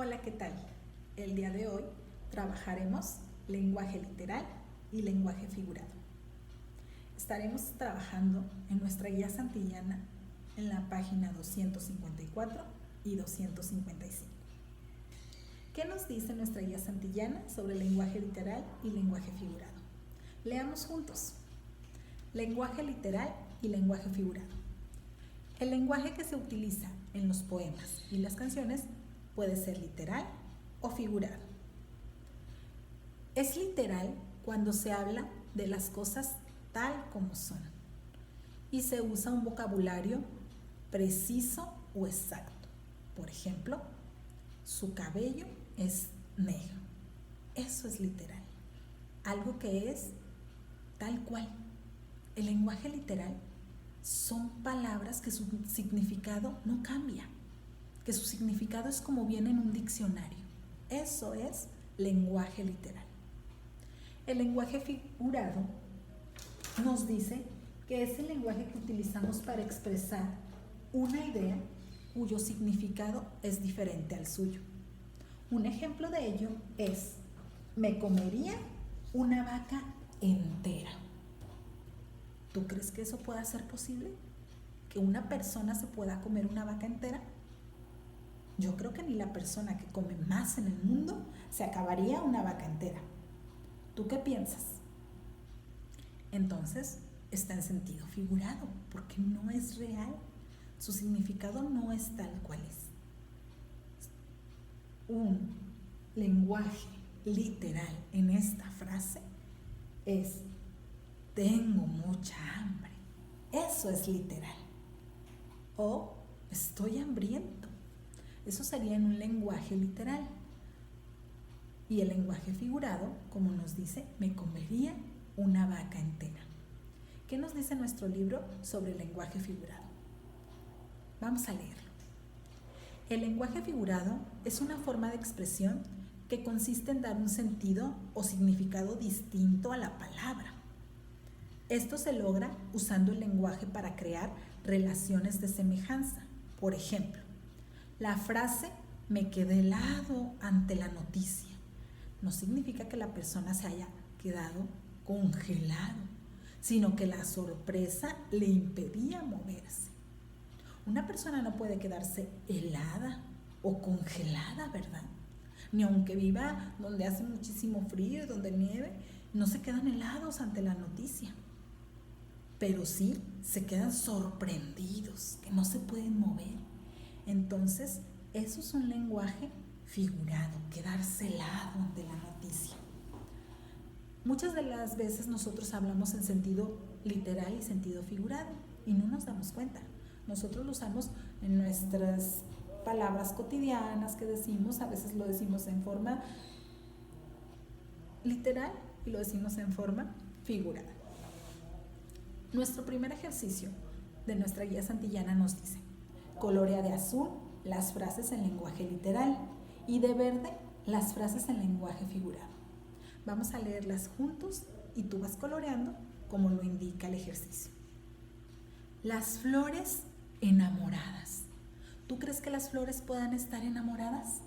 Hola, ¿qué tal? El día de hoy trabajaremos lenguaje literal y lenguaje figurado. Estaremos trabajando en nuestra guía santillana en la página 254 y 255. ¿Qué nos dice nuestra guía santillana sobre lenguaje literal y lenguaje figurado? Leamos juntos. Lenguaje literal y lenguaje figurado. El lenguaje que se utiliza en los poemas y las canciones puede ser literal o figurado. Es literal cuando se habla de las cosas tal como son y se usa un vocabulario preciso o exacto. Por ejemplo, su cabello es negro. Eso es literal. Algo que es tal cual. El lenguaje literal son palabras que su significado no cambia, que su significado es como viene en un diccionario. Eso es lenguaje literal. El lenguaje figurado nos dice que es el lenguaje que utilizamos para expresar una idea cuyo significado es diferente al suyo. Un ejemplo de ello es: me comería una vaca entera. ¿Tú crees que eso pueda ser posible? ¿Que una persona se pueda comer una vaca entera? Yo creo que ni la persona que come más en el mundo se acabaría una vaca entera. ¿Tú qué piensas? Entonces, está en sentido figurado, porque no es real. Su significado no es tal cual es. Un lenguaje literal en esta frase es: tengo mucha hambre. Eso es literal. O estoy hambriento. Eso sería en un lenguaje literal. Y el lenguaje figurado, como nos dice, me comería una vaca entera. ¿Qué nos dice nuestro libro sobre el lenguaje figurado? Vamos a leerlo. El lenguaje figurado es una forma de expresión que consiste en dar un sentido o significado distinto a la palabra. Esto se logra usando el lenguaje para crear relaciones de semejanza. Por ejemplo, la frase "me quedé helado ante la noticia" no significa que la persona se haya quedado congelado, sino que la sorpresa le impedía moverse. Una persona no puede quedarse helada o congelada, ¿verdad? Ni aunque viva donde hace muchísimo frío y donde nieve, no se quedan helados ante la noticia. Pero sí se quedan sorprendidos, que no se pueden mover. Entonces, eso es un lenguaje figurado, quedarse helado ante la noticia. Muchas de las veces nosotros hablamos en sentido literal y sentido figurado y no nos damos cuenta. Nosotros lo usamos en nuestras palabras cotidianas que decimos, a veces lo decimos en forma literal y lo decimos en forma figurada. Nuestro primer ejercicio de nuestra guía santillana nos dice: colorea de azul las frases en lenguaje literal y de verde las frases en lenguaje figurado. Vamos a leerlas juntos y tú vas coloreando como lo indica el ejercicio. Las flores enamoradas. ¿Tú crees que las flores puedan estar enamoradas?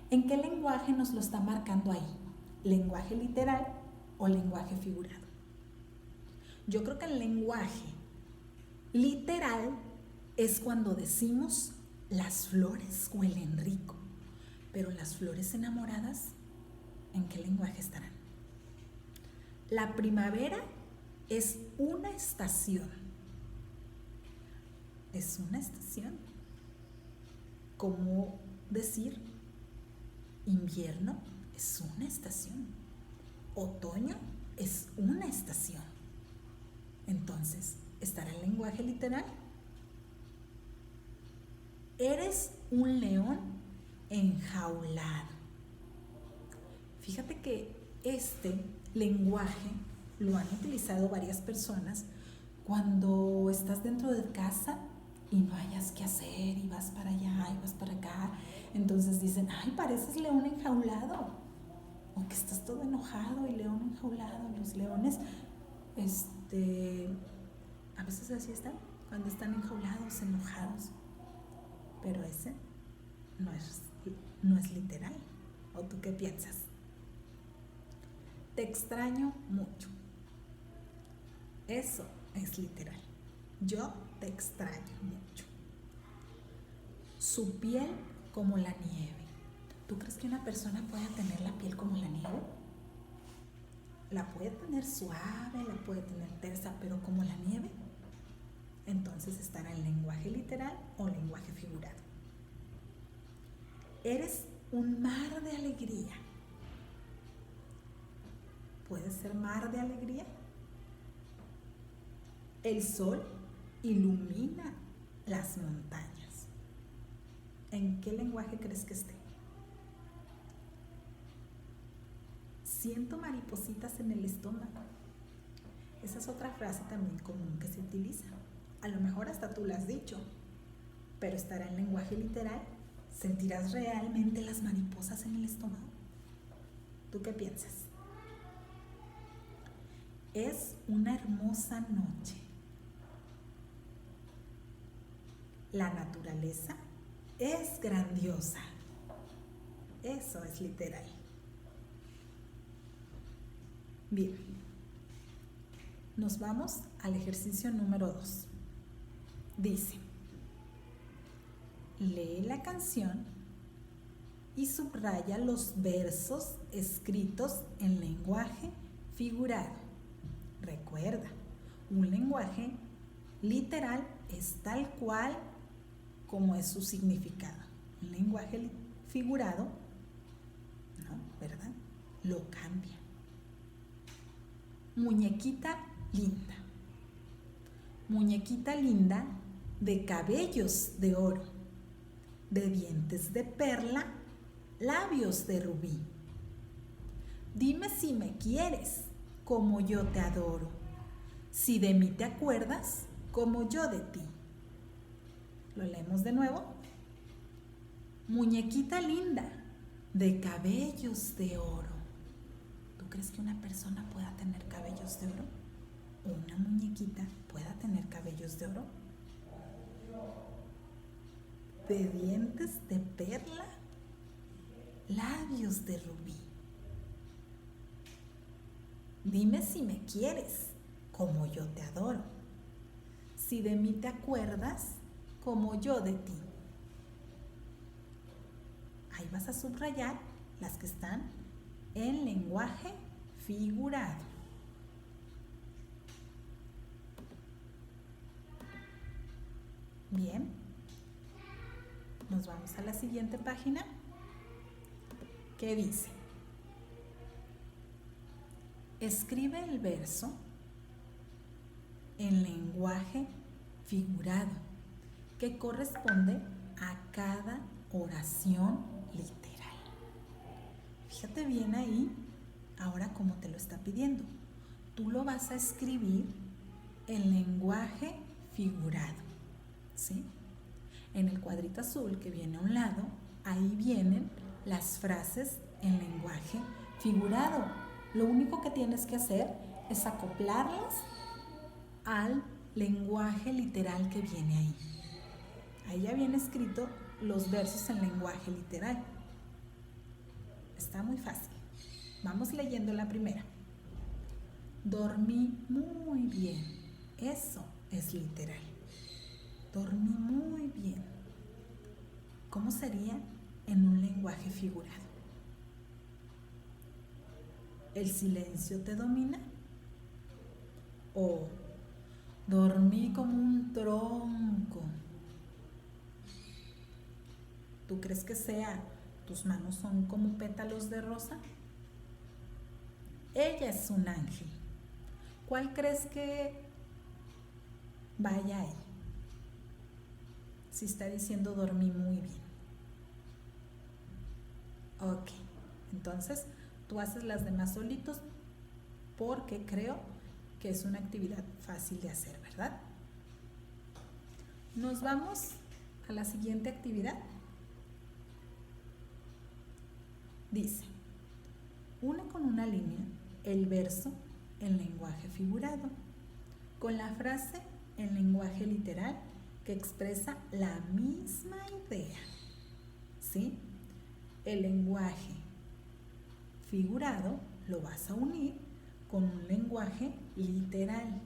¿En qué lenguaje nos lo está marcando ahí? ¿Lenguaje literal o lenguaje figurado? Yo creo que el lenguaje literal es cuando decimos las flores huelen rico, pero las flores enamoradas, ¿en qué lenguaje estarán? La primavera es una estación. Es una estación. ¿Cómo decir? Invierno es una estación. Otoño es una estación. Entonces, ¿estará el lenguaje literal? Eres un león enjaulado. Fíjate que este lenguaje lo han utilizado varias personas cuando estás dentro de casa y no hayas qué hacer y vas para allá y vas para acá. Entonces dicen: ay, pareces león enjaulado. O que estás todo enojado y león enjaulado. Los leones, a veces así están, cuando están enjaulados, enojados. Pero ese no es no es literal. ¿O tú qué piensas? Te extraño mucho. Eso es literal. Yo te extraño mucho. Su piel como la nieve. ¿Tú crees que una persona pueda tener la piel como la nieve? La puede tener suave, la puede tener tersa, pero como la nieve. Entonces estará en lenguaje literal o lenguaje figurado. Eres un mar de alegría. ¿Puede ser mar de alegría? El sol ilumina las montañas. ¿En qué lenguaje crees que esté? Siento maripositas en el estómago. Esa es otra frase también común que se utiliza. A lo mejor hasta tú la has dicho, pero estará en lenguaje literal. ¿Sentirás realmente las mariposas en el estómago? ¿Tú qué piensas? Es una hermosa noche. La naturaleza es grandiosa. Eso es literal. Bien, nos vamos al ejercicio número 2. Dice, lee la canción y subraya los versos escritos en lenguaje figurado. Recuerda, un lenguaje literal es tal cual como es su significado. Un lenguaje figurado, ¿no? ¿Verdad? Lo cambia. Muñequita linda. Muñequita linda de cabellos de oro, de dientes de perla, labios de rubí. Dime si me quieres como yo te adoro, si de mí te acuerdas como yo de ti. Lo leemos de nuevo. Muñequita linda de cabellos de oro. ¿Tú crees que una persona pueda tener cabellos de oro? ¿O una muñequita pueda tener cabellos de oro? De dientes de perla, labios de rubí. Dime si me quieres, como yo te adoro. Si de mí te acuerdas, como yo de ti. Ahí vas a subrayar las que están en lenguaje figurado. Bien, nos vamos a la siguiente página, que dice, escribe el verso en lenguaje figurado que corresponde a cada oración literal. Fíjate bien ahí, ahora cómo te lo está pidiendo. Tú lo vas a escribir en lenguaje figurado, ¿sí? En el cuadrito azul que viene a un lado, ahí vienen las frases en lenguaje figurado. Lo único que tienes que hacer es acoplarlas al lenguaje literal que viene ahí. Ahí ya viene escrito los versos en lenguaje literal. Está muy fácil. Vamos leyendo la primera. Dormí muy bien. Eso es literal. Dormí muy bien. ¿Cómo sería en un lenguaje figurado? ¿El silencio te domina? ¿O dormí como un tronco? ¿Tú crees que sea tus manos son como pétalos de rosa? Ella es un ángel. ¿Cuál crees que vaya ahí? Si está diciendo dormí muy bien. Ok, entonces tú haces las demás solitos porque creo que es una actividad fácil de hacer, ¿verdad? Nos vamos a la siguiente actividad. Dice, une con una línea el verso en lenguaje figurado con la frase en lenguaje literal que expresa la misma idea, ¿sí? el lenguaje figurado lo vas a unir con un lenguaje literal.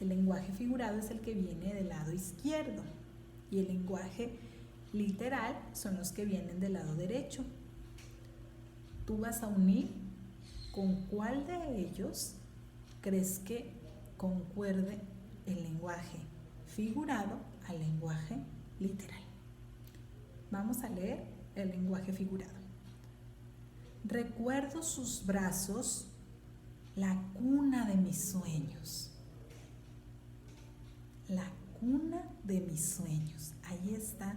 El lenguaje figurado es el que viene del lado izquierdo y el lenguaje literal son los que vienen del lado derecho. Tú vas a unir con cuál de ellos crees que concuerde el lenguaje figurado al lenguaje literal. Vamos a leer el lenguaje figurado. Recuerdo sus brazos, la cuna de mis sueños. La cuna de mis sueños. Ahí está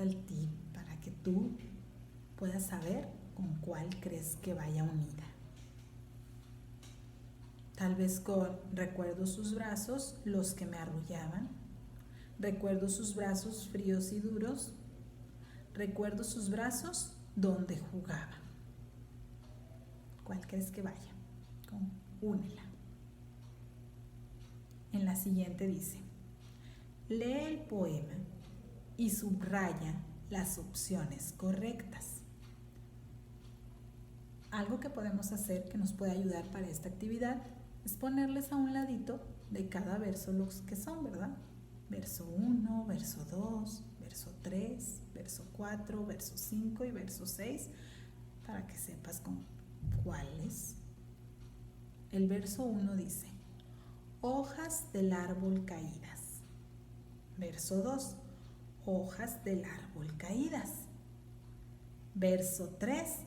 el tip para que tú puedas saber con cuál crees que vaya unida. Tal vez con recuerdo sus brazos, los que me arrullaban. Recuerdo sus brazos fríos y duros. Recuerdo sus brazos donde jugaba. ¿Cuál crees que vaya? Únela. En la siguiente dice, lee el poema y subraya las opciones correctas. Algo que podemos hacer que nos puede ayudar para esta actividad es ponerles a un ladito de cada verso los que son, ¿verdad? Verso 1, verso 2, verso 3, verso 4, verso 5 y verso 6, para que sepas con cuáles. El verso 1 dice, hojas del árbol caídas. Verso 2, hojas del árbol caídas. Verso 3,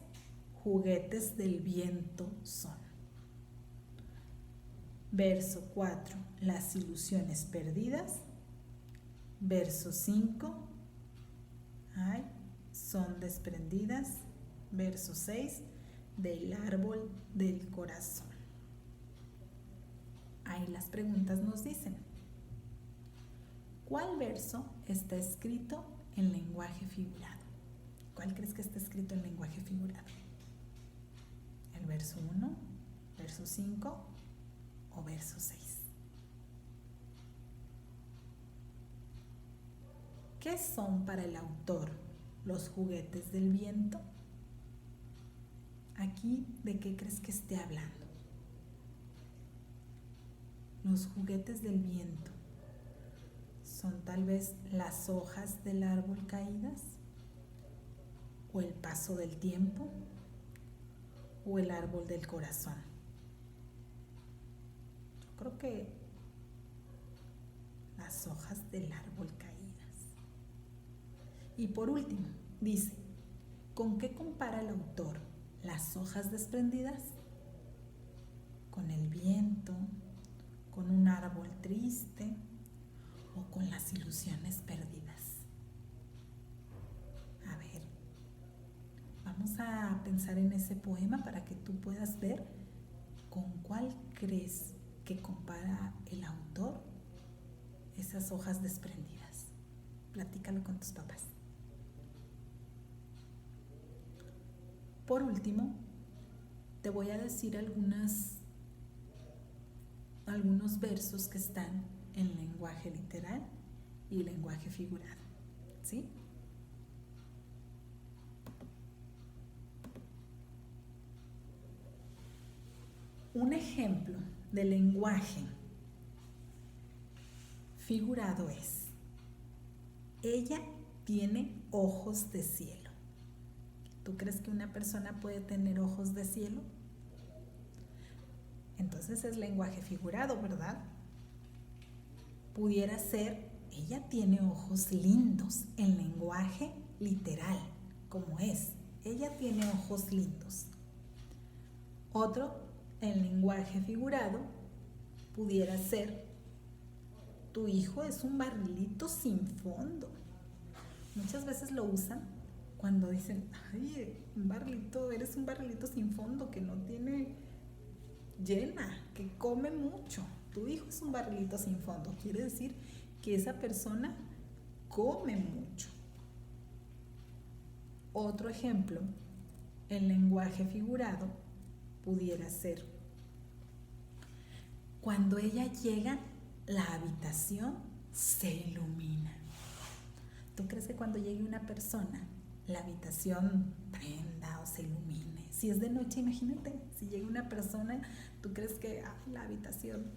juguetes del viento son. Verso 4, las ilusiones perdidas. Verso 5, son desprendidas. Verso 6, del árbol del corazón. Ahí las preguntas nos dicen, ¿cuál verso está escrito en lenguaje figurado? ¿Cuál crees que está escrito en lenguaje figurado? ¿El verso 1, verso 5 o verso 6? ¿Qué son para el autor los juguetes del viento? Aquí, ¿de qué crees que esté hablando? Los juguetes del viento son tal vez las hojas del árbol caídas, o el paso del tiempo, o el árbol del corazón. Yo creo que las hojas del árbol caídas. Y por último, dice, ¿con qué compara el autor las hojas desprendidas? Con el viento, con un árbol triste o con las ilusiones perdidas. A ver, vamos a pensar en ese poema para que tú puedas ver con cuál crees que compara el autor esas hojas desprendidas. Platícalo con tus papás. Por último, te voy a decir algunos versos que están en lenguaje literal y lenguaje figurado, ¿sí? Un ejemplo de lenguaje figurado es, ella tiene ojos de cielo. ¿Tú crees que una persona puede tener ojos de cielo? Entonces es lenguaje figurado, ¿verdad? Pudiera ser, ella tiene ojos lindos en lenguaje literal, como es. Ella tiene ojos lindos. Otro, en lenguaje figurado, pudiera ser, tu hijo es un barrilito sin fondo. Muchas veces lo usan cuando dicen, ay, eres un barrilito sin fondo que no tiene llena, que come mucho. Tu hijo es un barrilito sin fondo. Quiere decir que esa persona come mucho. Otro ejemplo, en lenguaje figurado, pudiera ser, cuando ella llega, la habitación se ilumina. ¿Tú crees que cuando llegue una persona, la habitación prenda o se ilumine? Si es de noche, imagínate, si llega una persona, ¿tú crees que la habitación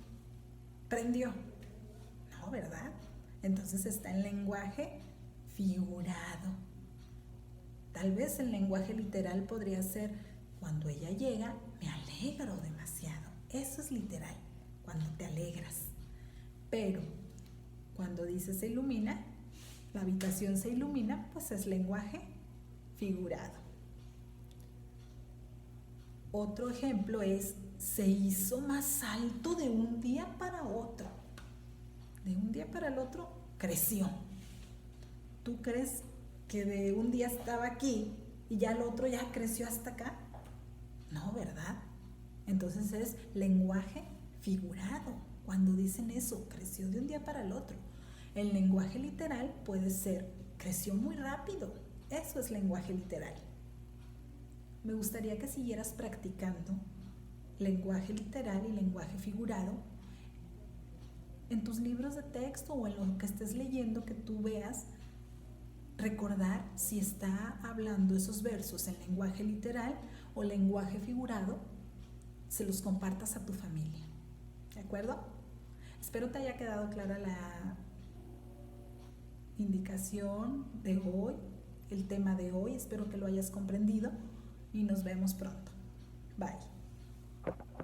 prendió? No, ¿verdad? Entonces está en lenguaje figurado. Tal vez el lenguaje literal podría ser: cuando ella llega, me alegro demasiado. Eso es literal, cuando te alegras. Pero cuando dices se ilumina, la habitación se ilumina, pues es lenguaje figurado. Otro ejemplo es: se hizo más alto de un día para otro. De un día para el otro creció. ¿Tú crees que de un día estaba aquí y ya el otro ya creció hasta acá? No, ¿verdad? Entonces es lenguaje figurado. Cuando dicen eso, creció de un día para el otro. El lenguaje literal puede ser: creció muy rápido. Eso es lenguaje literal. Me gustaría que siguieras practicando lenguaje literal y lenguaje figurado en tus libros de texto o en lo que estés leyendo, que tú veas, recordar si está hablando esos versos en lenguaje literal o lenguaje figurado, se los compartas a tu familia. ¿De acuerdo? Espero te haya quedado clara la indicación de hoy, el tema de hoy. Espero que lo hayas comprendido y nos vemos pronto. Bye.